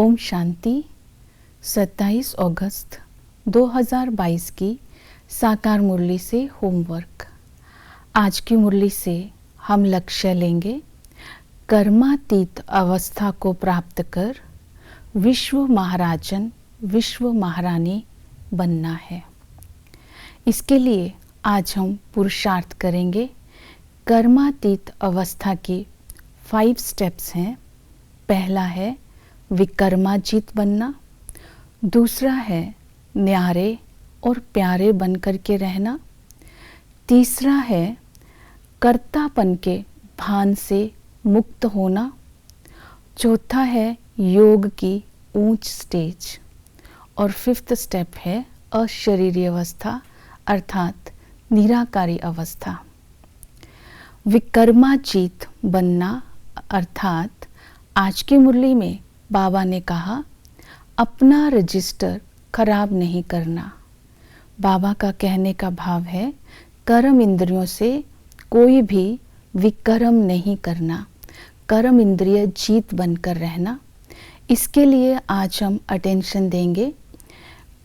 ओम शांति। 27 अगस्त 2022 की साकार मुरली से होमवर्क। आज की मुरली से हम लक्ष्य लेंगे कर्मातीत अवस्था को प्राप्त कर विश्व महाराजन विश्व महारानी बनना है। इसके लिए आज हम पुरुषार्थ करेंगे। कर्मातीत अवस्था की 5 स्टेप्स हैं। पहला है विकर्माजीत बनना, दूसरा है न्यारे और प्यारे बनकर के रहना, तीसरा है कर्तापन के भान से मुक्त होना, चौथा है योग की ऊंच स्टेज और 5th स्टेप है अशरीरी अवस्था अर्थात निराकारी अवस्था। विकर्माजीत बनना अर्थात आज की मुरली में बाबा ने कहा अपना रजिस्टर खराब नहीं करना। बाबा का कहने का भाव है कर्म इंद्रियों से कोई भी विकर्म नहीं करना, कर्म इंद्रिय जीत बनकर रहना। इसके लिए आज हम अटेंशन देंगे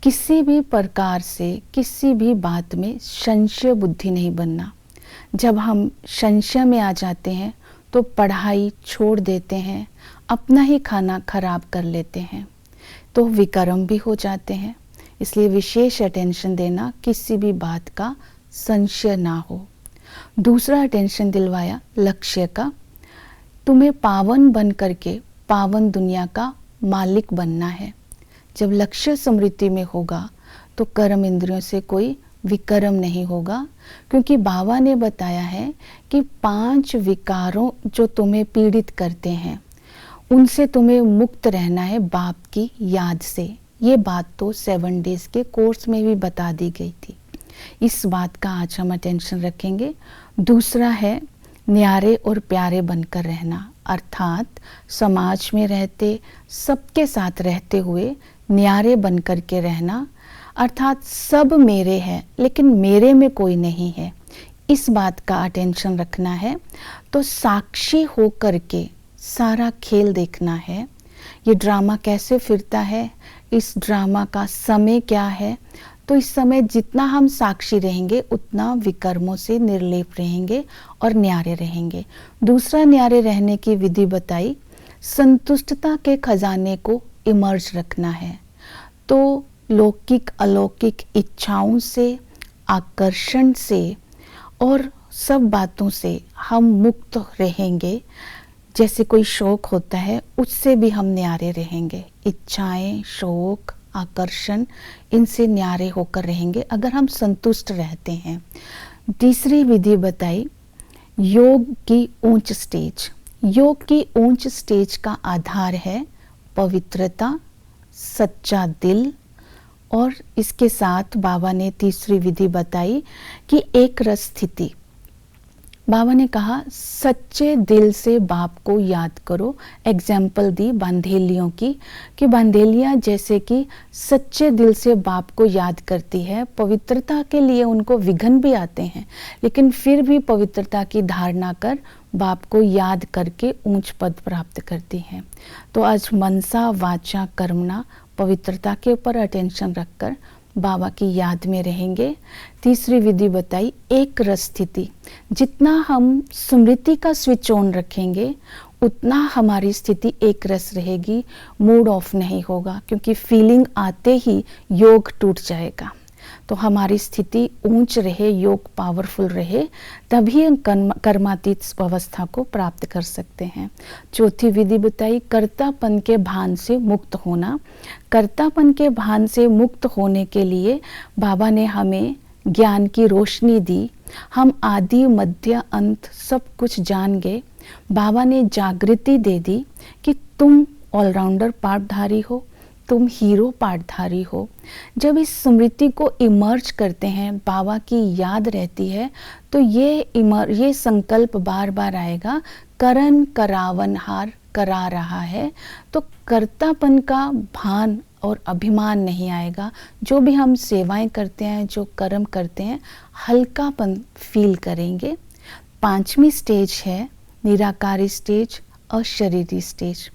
किसी भी प्रकार से किसी भी बात में संशय बुद्धि नहीं बनना। जब हम संशय में आ जाते हैं तो पढ़ाई छोड़ देते हैं, अपना ही खाना खराब कर लेते हैं, तो विकर्म भी हो जाते हैं। इसलिए विशेष अटेंशन देना किसी भी बात का संशय ना हो। दूसरा अटेंशन दिलवाया लक्ष्य का। तुम्हें पावन बन करके पावन दुनिया का मालिक बनना है। जब लक्ष्य स्मृति में होगा तो कर्म इंद्रियों से कोई विकर्म नहीं होगा, क्योंकि बाबा ने बताया है कि 5 विकारों जो तुम्हें पीड़ित करते हैं उनसे तुम्हें मुक्त रहना है बाप की याद से। ये बात तो 7 डेज के कोर्स में भी बता दी गई थी। इस बात का आज हम अटेंशन रखेंगे। दूसरा है न्यारे और प्यारे बनकर रहना अर्थात समाज में रहते सबके साथ रहते हुए न्यारे बनकर के रहना अर्थात सब मेरे हैं लेकिन मेरे में कोई नहीं है, इस बात का अटेंशन रखना है। तो साक्षी होकर के सारा खेल देखना है। ये ड्रामा कैसे फिरता है, इस ड्रामा का समय क्या है। तो इस समय जितना हम साक्षी रहेंगे उतना विकर्मों से निर्लेप रहेंगे और न्यारे रहेंगे। दूसरा न्यारे रहने की विधि बताई, संतुष्टता के खजाने को इमर्ज रखना है। तो लौकिक अलौकिक इच्छाओं से, आकर्षण से और सब बातों से हम मुक्त रहेंगे। जैसे कोई शौक होता है उससे भी हम न्यारे रहेंगे। इच्छाएं, शौक, आकर्षण, इनसे न्यारे होकर रहेंगे अगर हम संतुष्ट रहते हैं। तीसरी विधि बताई योग की ऊंच स्टेज। योग की ऊंच स्टेज का आधार है पवित्रता, सच्चा दिल और इसके साथ बाबा ने तीसरी विधि बताई कि एक रस स्थिति। बाबा ने कहा सच्चे दिल से बाप को याद करो। एग्जाम्पल दी बांधेलियों की कि बांधेलियाँ जैसे कि सच्चे दिल से बाप को याद करती है। पवित्रता के लिए उनको विघ्न भी आते हैं लेकिन फिर भी पवित्रता की धारणा कर बाप को याद करके ऊंच पद प्राप्त करती हैं। तो आज मनसा वाचा कर्मणा पवित्रता के ऊपर अटेंशन रखकर बाबा की याद में रहेंगे। तीसरी विधि बताई एक रस स्थिति। जितना हम स्मृति का स्विच ऑन रखेंगे उतना हमारी स्थिति एक रस रहेगी, मूड ऑफ नहीं होगा, क्योंकि फीलिंग आते ही योग टूट जाएगा। तो हमारी स्थिति ऊंच रहे, योग पावरफुल रहे, तभी हम कर्मातीत अवस्था को प्राप्त कर सकते हैं। चौथी विधि बताई कर्तापन के भान से मुक्त होना। कर्तापन के भान से मुक्त होने के लिए बाबा ने हमें ज्ञान की रोशनी दी। हम आदि मध्य अंत सब कुछ जान गए। बाबा ने जागृति दे दी कि तुम ऑलराउंडर पाठधारी हो, तुम हीरो पाठधारी हो। जब इस स्मृति को इमर्ज करते हैं, बाबा की याद रहती है, तो ये संकल्प बार बार आएगा, करन करावनहार करा रहा है। तो कर्तापन का भान और अभिमान नहीं आएगा। जो भी हम सेवाएं करते हैं, जो कर्म करते हैं, हल्कापन फील करेंगे। 5वीं स्टेज है निराकारी स्टेज, अशरीरी स्टेज।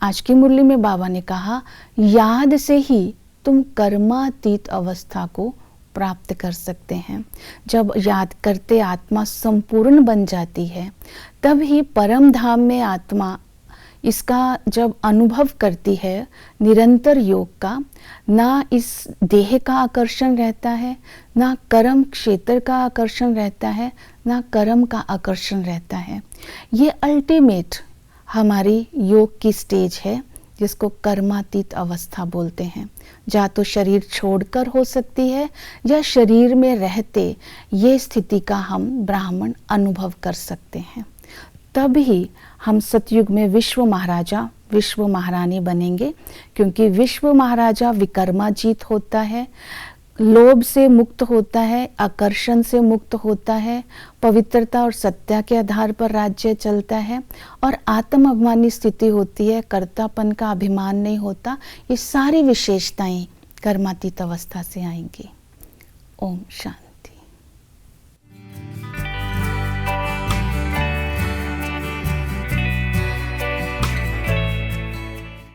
आज की मुरली में बाबा ने कहा, याद से ही तुम कर्मातीत अवस्था को प्राप्त कर सकते हैं। जब याद करते आत्मा संपूर्ण बन जाती है, तब ही परम धाम में आत्मा इसका जब अनुभव करती है निरंतर योग का, ना इस देह का आकर्षण रहता है, ना कर्म क्षेत्र का आकर्षण रहता है, ना कर्म का आकर्षण रहता है। ये अल्टीमेट हमारी योग की स्टेज है, जिसको कर्मातीत अवस्था बोलते हैं। या तो शरीर छोड़कर हो सकती है, या शरीर में रहते ये स्थिति का हम ब्राह्मण अनुभव कर सकते हैं। तब ही हम सतयुग में विश्व महाराजा विश्व महारानी बनेंगे, क्योंकि विश्व महाराजा विकर्माजीत होता है, लोभ से मुक्त होता है, आकर्षण से मुक्त होता है, पवित्रता और सत्या के आधार पर राज्य चलता है, और आत्म अभिमानी स्थिति होती है, कर्तापन का अभिमान नहीं होता। ये सारी विशेषताएं कर्मातीत अवस्था से आएंगी। ओम शांति।